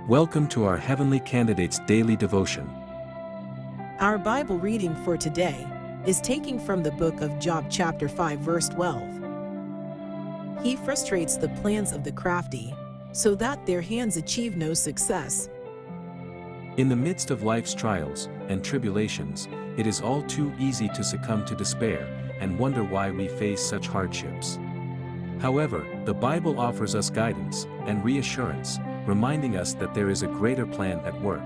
Welcome to our Heavenly Candidates Daily Devotion. Our Bible reading for today is taken from the book of Job chapter 5 verse 12. He frustrates the plans of the crafty, so that their hands achieve no success. In the midst of life's trials and tribulations, it is all too easy to succumb to despair and wonder why we face such hardships. However, the Bible offers us guidance and reassurance, reminding us that there is a greater plan at work.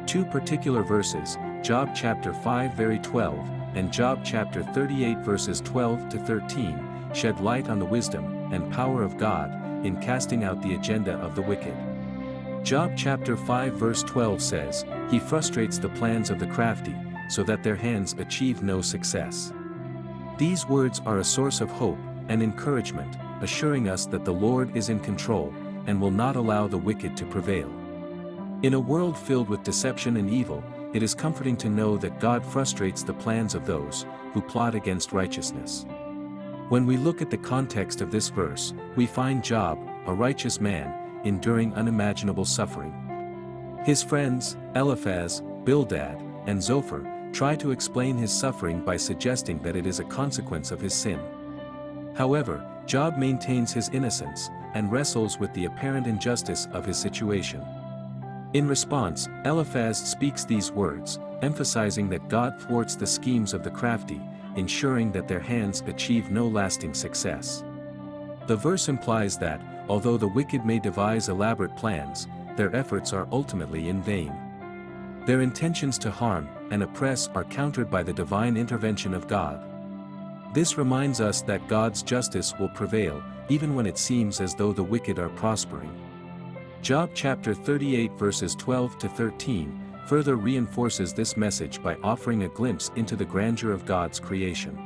Two particular verses, Job chapter 5 verse 12 and Job chapter 38 verses 12 to 13, shed light on the wisdom and power of God in casting out the agenda of the wicked. Job chapter 5 verse 12 says, "He frustrates the plans of the crafty, so that their hands achieve no success." These words are a source of hope and encouragement, assuring us that the Lord is in control and will not allow the wicked to prevail. In a world filled with deception and evil, it is comforting to know that God frustrates the plans of those who plot against righteousness. When we look at the context of this verse, we find Job, a righteous man, enduring unimaginable suffering. His friends, Eliphaz, Bildad, and Zophar, try to explain his suffering by suggesting that it is a consequence of his sin. However, Job maintains his innocence and wrestles with the apparent injustice of his situation. In response, Eliphaz speaks these words, emphasizing that God thwarts the schemes of the crafty, ensuring that their hands achieve no lasting success. The verse implies that, although the wicked may devise elaborate plans, their efforts are ultimately in vain. Their intentions to harm and oppress are countered by the divine intervention of God. This reminds us that God's justice will prevail, even when it seems as though the wicked are prospering. Job chapter 38 verses 12 to 13 further reinforces this message by offering a glimpse into the grandeur of God's creation.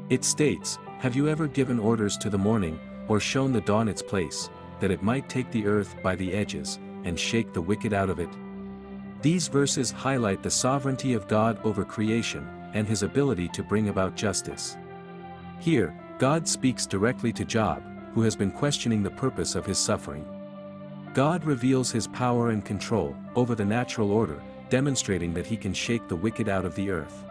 It states, "Have you ever given orders to the morning, or shown the dawn its place, that it might take the earth by the edges, and shake the wicked out of it?" These verses highlight the sovereignty of God over creation, and his ability to bring about justice. Here, God speaks directly to Job, who has been questioning the purpose of his suffering. God reveals his power and control over the natural order, demonstrating that he can shake the wicked out of the earth.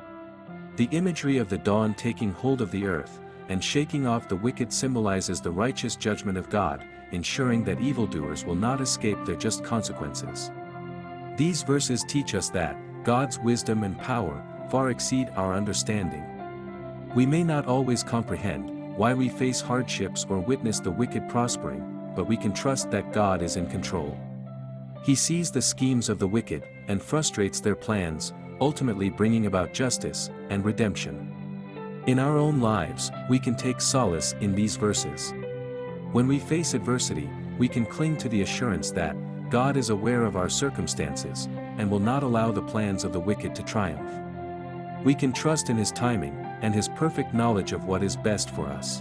The imagery of the dawn taking hold of the earth and shaking off the wicked symbolizes the righteous judgment of God, ensuring that evildoers will not escape their just consequences. These verses teach us that God's wisdom and power far exceed our understanding. We may not always comprehend why we face hardships or witness the wicked prospering, but we can trust that God is in control. He sees the schemes of the wicked and frustrates their plans, ultimately bringing about justice and redemption. In our own lives, we can take solace in these verses. When we face adversity, we can cling to the assurance that God is aware of our circumstances and will not allow the plans of the wicked to triumph. We can trust in his timing and his perfect knowledge of what is best for us.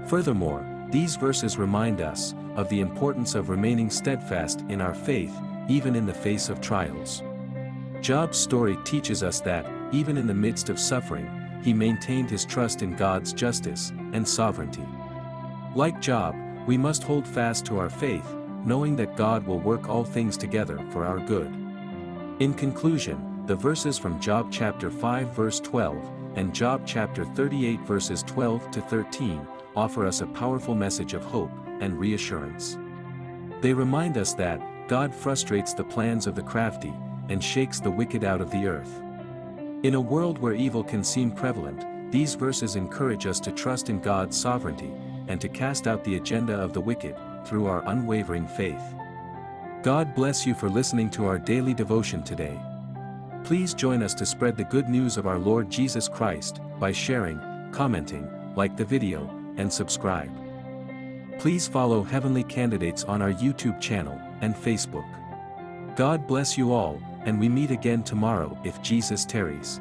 Furthermore, these verses remind us of the importance of remaining steadfast in our faith, even in the face of trials. Job's story teaches us that, even in the midst of suffering, he maintained his trust in God's justice and sovereignty. Like Job, we must hold fast to our faith, knowing that God will work all things together for our good. In conclusion, the verses from Job chapter 5 verse 12 and Job chapter 38 verses 12 to 13 offer us a powerful message of hope and reassurance. They remind us that God frustrates the plans of the crafty and shakes the wicked out of the earth. In a world where evil can seem prevalent, these verses encourage us to trust in God's sovereignty and to cast out the agenda of the wicked through our unwavering faith. God bless you for listening to our daily devotion today. Please join us to spread the good news of our Lord Jesus Christ by sharing, commenting, like the video, and subscribe. Please follow Heavenly Candidates on our YouTube channel and Facebook. God bless you all, and we meet again tomorrow if Jesus tarries.